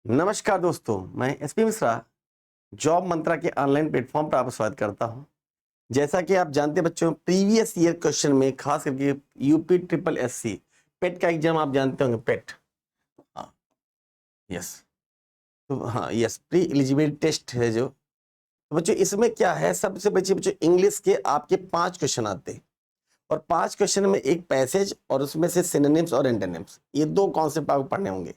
नमस्कार दोस्तों, मैं एसपी मिश्रा जॉब मंत्रा के ऑनलाइन प्लेटफॉर्म पर आपका स्वागत करता हूं। जैसा कि आप जानते हैं बच्चों, प्रीवियस ईयर क्वेश्चन में खास करके यूपी ट्रिपल एससी पेट का एग्जाम आप जानते होंगे। पेट, हाँ, यस, तो हाँ यस, प्री एलिजिबिलिटी टेस्ट है जो। तो बच्चों इसमें क्या है, सबसे बच्चों इंग्लिश के आपके 5 क्वेश्चन आते हैं और 5 क्वेश्चन में एक पैसेज और उसमें से सिनोनिम्स और एंटोनिम्स, ये 2 कॉन्सेप्ट आपको पढ़ने होंगे।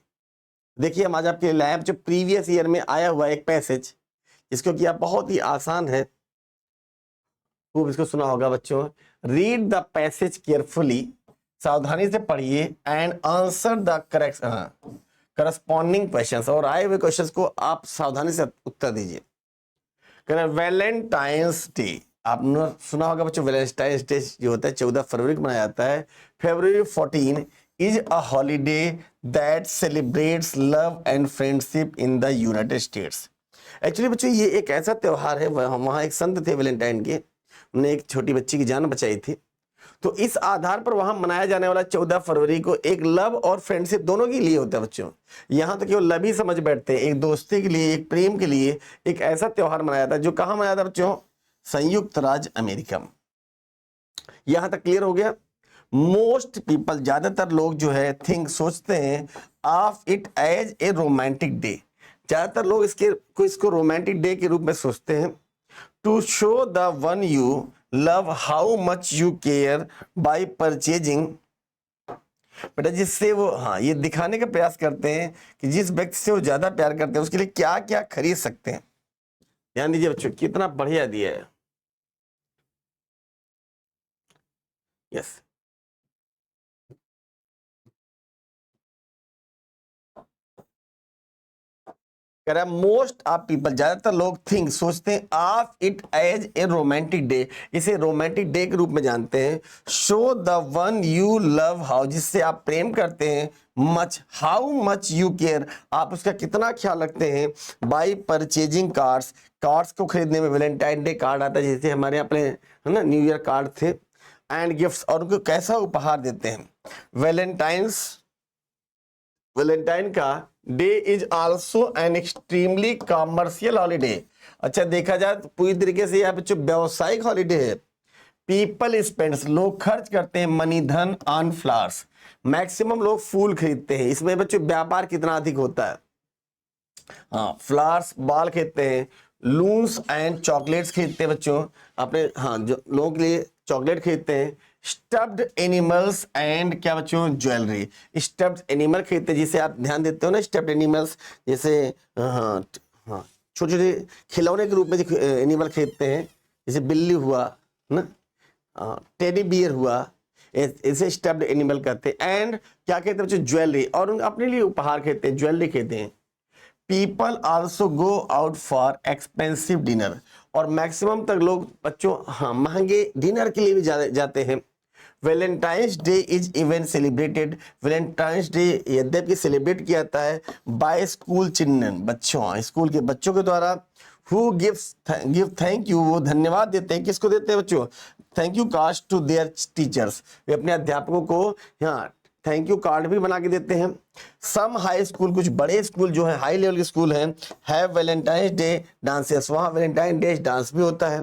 देखिए हम आज आपके लैब जो प्रीवियस ईयर में आया हुआ एक पैसेज, इसको किया बहुत ही आसान है, खूब इसको सुना होगा बच्चों। रीड द पैसेज केयरफुली, सावधानी से पढ़िए, and answer the correct corresponding questions, और आए हुए क्वेश्चंस को आप सावधानी से उत्तर दीजिए। वैलेंटाइंस डे, आपने सुना होगा बच्चों, वैलेंटाइंस डे जो होता है 14 फरवरी को मनाया जाता है। February 14 is a holiday that celebrates love and friendship in the United States। Actually बच्चों ये एक ऐसा त्योहार है, वहाँ एक संत थे वैलेंटाइन के, उन्होंने एक छोटी बच्ची की जान बचाई थी। तो इस आधार पर वहां मनाया जाने वाला 14 फरवरी को एक लव और फ्रेंडशिप दोनों के लिए होता है बच्चों। यहां तो केवल लव ही समझ बैठते हैं, एक दोस्ती के लिए, एक प्रेम के लिए एक ऐसा त्योहार मनाया जाता है जो कहां मनाया जाता है बच्चों? संयुक्त राज्य अमेरिका में। यहां तक क्लियर हो गया। मोस्ट पीपल, ज्यादातर लोग जो है थिंक, सोचते हैं of it as a romantic day. ज्यादातर लोग इसको रोमांटिक डे के रूप में सोचते हैं। To show the one you love how much you care by purchasing, बेटा जिससे वो, हाँ, ये दिखाने का प्रयास करते हैं कि जिस व्यक्ति से वो ज्यादा प्यार करते हैं उसके लिए क्या क्या खरीद सकते हैं। ध्यान दीजिए बच्चों, कितना बढ़िया दिया है। यस, कह रहा है मोस्ट ऑफ पीपल, ज्यादातर लोग थिंक, सोचते हैं of it as a romantic day, इसे रोमांटिक डे के रूप में जानते हैं। Show the one you love how, जिससे आप प्रेम करते हैं, much, how much you care, आप उसका कितना ख्याल रखते हैं, बाई परचेजिंग कार्ड्स, कार्ड्स को खरीदने में। वैलेंटाइन डे कार्ड आता है, जैसे हमारे अपने है ना न्यू ईयर कार्ड थे, एंड गिफ्ट्स, और उनको कैसा उपहार देते हैं। वैलेंटाइन का day is also an extremely commercial holiday. अच्छा, देखा जाए तो पूरी तरीके से यह बच्चों व्यावसायिक हॉलीडे है। पीपल स्पेंड्स, लोग खर्च करते हैं, मनी, धन, ऑन फ्लावर्स, मैक्सिमम लोग फूल खरीदते हैं। इसमें बच्चों व्यापार कितना अधिक होता है। हाँ, फ्लावर्स, बाल खरीदते हैं, लून्स एंड चॉकलेट्स खरीदते हैं बच्चों अपने, हाँ, जो लोगों के लिए चॉकलेट खरीदते हैं। स्टफ्ड एनिमल्स एंड क्या बच्चों? ज्वेलरी। स्टफ्ड एनिमल खरीदते हैं, जिसे आप ध्यान देते हो ना, स्टफ्ड एनिमल्स, जैसे हाँ हाँ छोटे छोटे खिलौने के रूप में एनिमल खरीदते हैं, जैसे बिल्ली हुआ ना, टेडी बियर हुआ, इसे स्टफ्ड एनिमल कहते हैं। एंड क्या कहते हैं बच्चों? ज्वेलरी, और अपने लिए उपहार खरीदते हैं, ज्वेलरी खरीदते हैं। People also go out for expensive dinner, और मैक्सिमम तक लोग बच्चों, हाँ, महंगे डिनर के लिए भी जाते हैं। Valentine's day is even celebrated, Valentine's day यद्यपि सेलिब्रेट किया जाता है बाय स्कूल चिल्ड्रन, बच्चों, स्कूल के बच्चों के द्वारा। हु गिव थैंक यू, वो धन्यवाद देते हैं, किसको देते हैं बच्चों? Thank you cards to their teachers, वे अपने अध्यापकों को यहाँ थैंक यू कार्ड भी बना के देते हैं। सम हाई स्कूल, कुछ बड़े स्कूल जो है, हाई लेवल के स्कूल हैं, हैव वैलेंटाइंस डे डांसेस, वहां वैलेंटाइन डे डांस भी होता है।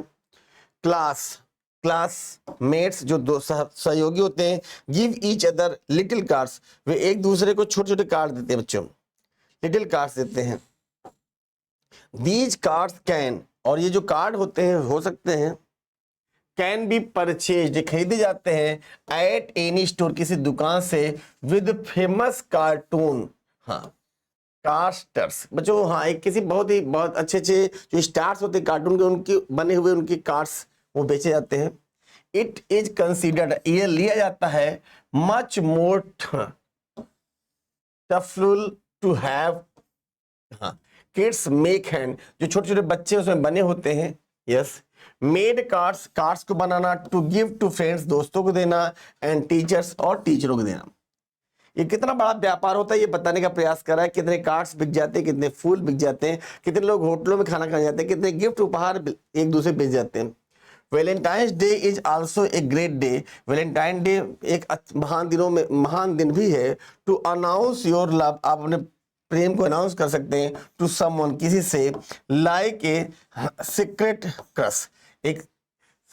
क्लासमेट्स, जो दो सहयोगी होते हैं, give each other little cards, वे एक दूसरे को छोटे छोटे कार्ड देते हैं बच्चों, लिटिल कार्ड्स देते हैं। दीज कार्ड्स कैन, और ये जो कार्ड होते हैं, हो सकते हैं, कैन बी परचेज, खरीदे जाते हैं, एट एनी स्टोर, किसी दुकान से, विद फेमस कार्टून, हाँ, कास्टर्स बच्चों, हाँ, एक किसी बहुत अच्छे जो स्टार्स होते हैं कार्टून के, उनके बने हुए उनके कार्ड्स वो बेचे जाते हैं। इट इज कंसीडर्ड, ये लिया जाता है, मच मोर टफुल टू हैव, हाँ, किड्स मेक हैंड, जो छोटे छोटे बच्चे उसमें बने होते हैं, यस, मेड कार्ड्स को बनाना, टू गिव टू फ्रेंड्स, दोस्तों को देना, एंड टीचर्स, और टीचरों को देना। ये कितना बड़ा व्यापार होता है ये बताने का प्रयास कर रहा है। कितने कार्ड्स बिक जाते हैं, कितने फूल बिक जाते हैं, कितने लोग होटलों में खाना खाने जाते हैं, कितने गिफ्ट उपहार एक दूसरे बेच जाते हैं। Valentine's day is also a great day, Valentine day एक महान दिन भी है, टू अनाउंस योर लव, आप अपने प्रेम को अनाउंस कर सकते हैं टू समवन, किसी से, लाइक ए सीक्रेट क्रश, एक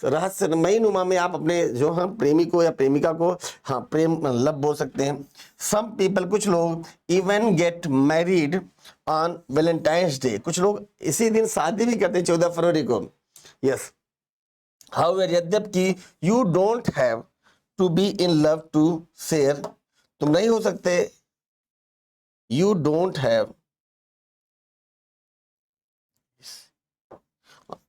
रहस्यमयी नुमा में आप अपने जो हम प्रेमी को या प्रेमिका को हाँ प्रेम लव बोल सकते हैं। सम पीपल, कुछ लोग even get married on Valentine's day, कुछ लोग इसी दिन शादी भी करते हैं 14 फरवरी को। यस, हाउएवर, यद्यपि you don't have to be in love to share, तुम नहीं हो सकते, you don't have,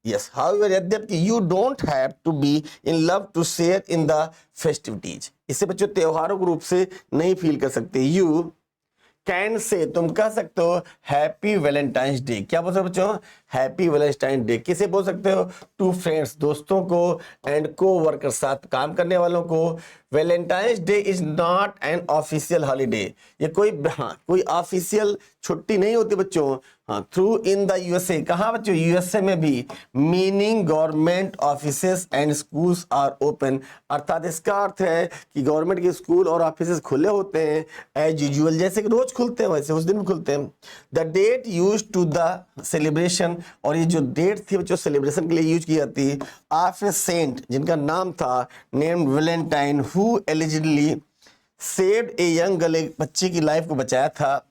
yes, however, यद्यपि you don't have to be in love to share in the festivities, इससे बच्चों त्योहारों के रूप से नहीं फील कर सकते। you कैन से, तुम कह सकते हो हैप्पी वैलेंटाइंस डे, क्या बोल सकते हो बच्चों, हैप्पी वैलेंटाइन डे। किसे बोल सकते हो, टू फ्रेंड्स, दोस्तों को, एंड को वर्कर, साथ काम करने वालों को। Valentine's day is not an official holiday, ये कोई ऑफिशियल छुट्टी नहीं होती बच्चों। थ्रू इन द यूएसए, कहाँ बच्चों, यूएसए में भी। Meaning government offices and schools are open, अर्थात इसका अर्थ है कि गवर्नमेंट के स्कूल और ऑफिसेस खुले होते हैं एज यूजुअल, जैसे कि रोज खुलते हैं वैसे उस दिन भी खुलते हैं। The date use to the celebration, और ये जो डेट थी बच्चों सेलिब्रेशन के लिए यूज की जाती है, ऑफ ए सेंट, जिनका नाम था named Valentine, who allegedly saved a young girl, एक बच्चे की लाइफ को बचाया था।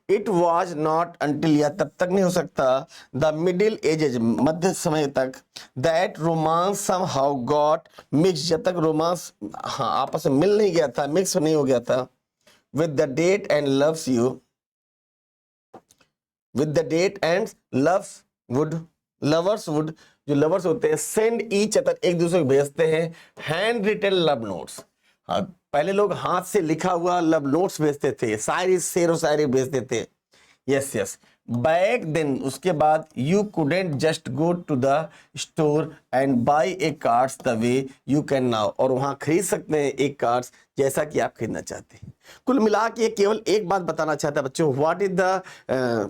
इट वॉज नॉट अंटिल, या तब तक नहीं हो सकता, द मिडिल एजेज, मध्य समय तक, that romance somehow got mix, जब तक रोमांस हाँ आपस में मिल नहीं गया था, मिक्स नहीं हो गया था, with the date and loves you, with the date and loves would, lovers would, जो लवर्स होते हैं, सेंड ईच अदर, एक दूसरे को भेजते हैं, हैंड रिटन लव नोट्स, हाँ पहले लोग हाथ से लिखा हुआ लव नोट्स भेजते थे, शायरी, शेर व शायरी भेजते थे। यस यस, बैक देन, उसके बाद you couldn't just go to the store and buy a cards the way you can now, और वहां खरीद सकते हैं एक कार्ड्स जैसा कि आप खरीदना चाहते हैं। कुल मिला के केवल एक बात बताना चाहता है बच्चों, what is the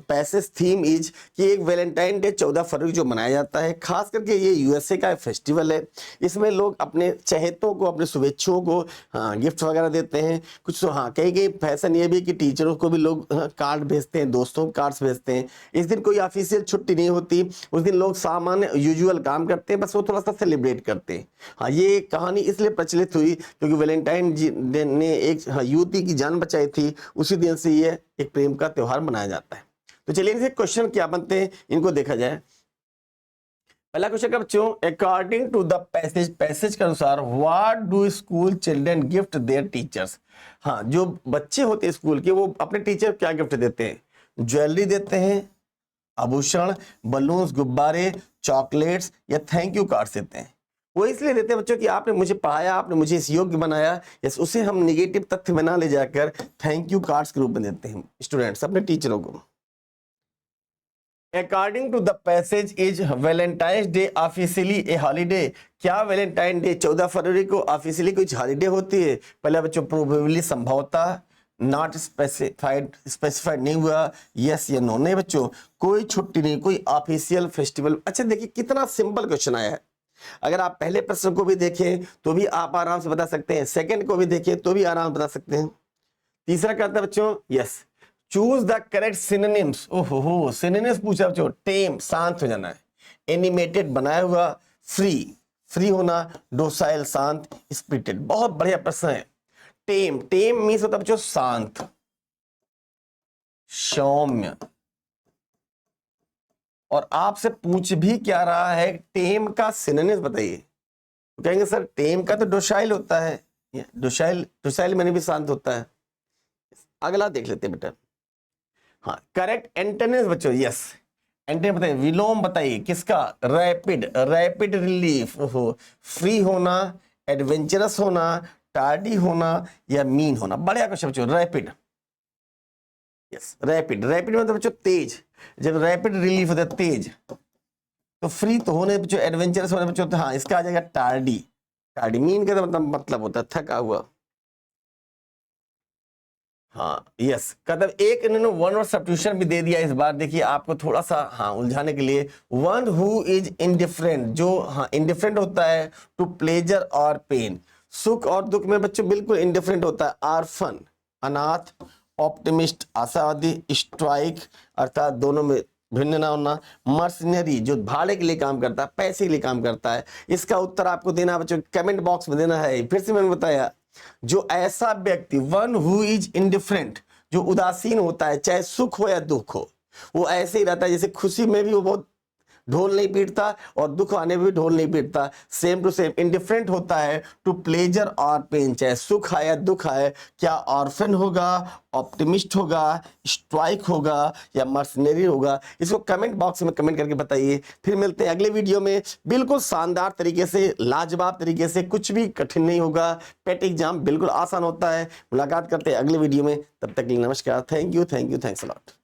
passage theme is, कि एक वैलेंटाइन डे 14 फरवरी जो मनाया जाता है, खास करके ये यूएसए का फेस्टिवल है, इसमें लोग अपने चहेतों को, अपने शुभेच्छुओं को गिफ्ट वगैरह देते हैं। कुछ तो कई फैशन ये भी कि टीचरों को भी लोग कार्ड भेजते हैं, दोस्तों को कार्ड्स भेजते हैं। इस दिन कोई ऑफिशियल छुट्टी नहीं होती, उस दिन लोग सामान्य यूजुअल काम करते हैं, बस वो थोड़ा सा सेलिब्रेट करते हैं। ये कहानी इसलिए प्रचलित हुई क्योंकि वैलेंटाइन ने एक युवती की जान बचाई थी, उसी दिन से ये एक प्रेम का त्योहार मनाया जाता है। तो चलिए इनसे क्वेश्चन क्या बनते हैं इनको देखा जाए। पहला क्वेश्चन का बच्चों, according to the passage, passage के अनुसार, what do school children gift their teachers, हाँ जो बच्चे होते हैं स्कूल के वो अपने टीचर क्या गिफ्ट देते हैं, ज्वेलरी देते हैं, आभूषण, बलून्स, गुब्बारे, चॉकलेट्स या थैंक यू कार्ड्स देते हैं। वो इसलिए देते हैं बच्चों कि आपने मुझे पढ़ाया, आपने मुझे इस योग्य बनाया, यस, उसे हम निगेटिव तथ्य में ना ले जाकर थैंक यू कार्ड्स के रूप में देते हैं स्टूडेंट्स अपने टीचरों को। According to the passage, is Valentine's Day officially a holiday, क्या वैलेंटाइन डे 14 फरवरी को ऑफिशियली कुछ हॉलीडे होती है? पहला बच्चों प्रोबेबली, संभवतः, नॉट स्पेसिफाइड नहीं हुआ, यस या नो, नहीं बच्चों कोई छुट्टी नहीं, कोई ऑफिशियल फेस्टिवल। अच्छा देखिए कितना सिंपल क्वेश्चन आया है, अगर आप पहले प्रश्न को भी देखें तो भी आप आराम से बता सकते हैं, सेकंड को भी देखें तो भी आराम से बता सकते हैं। तीसरा क्या था बच्चों, yes, choose the correct synonyms, ओहो सिनोनिम्स पूछा बच्चों, टेम शांत हो जाना है, एनिमेटेड बनाया हुआ, फ्री फ्री होना, डोसाइल शांत, स्पिरिटेड, बहुत बढ़िया प्रश्न है। टेम, टेम मीन्स होता है बच्चों शांत, सौम्य, और आपसे पूछ भी क्या रहा है, टेम का सिनोनिम्स बताइए, तो कहेंगे सर टेम का तो डोसाइल होता है, डोसाइल, डोसाइल मैंने भी शांत होता है। अगला देख लेते हैं बेटा, हाँ करेक्ट एंटोनिम्स बच्चों, यस एंटोनिम बताइए, विलोम बताइए किसका, रैपिड, रैपिड रिलीफ, ओहो, फ्री होना, एडवेंचरस होना, टार्डी होना या मीन होना। बढ़िया क्वेश्चन बच्चों, रैपिड, यस रैपिड, रैपिड मतलब बच्चों तेज, जब रैपिड रिलीफ होता है तेज, तो फ्री तो होने बच्चों, एडवेंचरस होने बच्चों, तो हाँ इसका आ जाएगा टार्डी, टार्डी मीन का मतलब होता है थका हुआ, हाँ यस, मतलब एक इन्होंने वन और सब्स्टिट्यूशन भी दे दिया इस बार, देखिए आपको थोड़ा सा हाँ उलझाने के लिए, वन हु इज इनडिफरेंट, जो हाँ इनडिफरेंट होता है टू प्लेजर और पेन, सुख और दुख में बच्चों बिल्कुल इनडिफरेंट होता है, आर फन, अनाथ, ऑप्टिमिस्ट आशावादी, स्ट्राइक अर्थात दोनों में भिन्न ना होना, मर्सनरी जो भाड़े के लिए काम करता है, पैसे के लिए काम करता है। इसका उत्तर आपको देना बच्चों कमेंट बॉक्स में देना है। फिर से मैंने बताया, जो ऐसा व्यक्ति वन हु इज इंडिफरेंट, जो उदासीन होता है चाहे सुख हो या दुख हो, वो ऐसे ही रहता है जैसे खुशी में भी वो बहुत ढोल नहीं पीटता और दुख आने में भी ढोल नहीं पीटता, सेम टू सेम इंडिफरेंट होता है टू प्लेजर और पेन, चाहे सुख आए या दुख आए। क्या ऑर्फन होगा, ऑप्टिमिस्ट होगा, स्ट्राइक होगा या मर्सनरी होगा? इसको कमेंट बॉक्स में कमेंट करके बताइए। फिर मिलते हैं अगले वीडियो में बिल्कुल शानदार तरीके से, लाजवाब तरीके से, कुछ भी कठिन नहीं होगा। पेट एग्जाम बिल्कुल आसान होता है। मुलाकात करते हैं अगले वीडियो में, तब तक के लिए नमस्कार। Thank you, thanks a lot.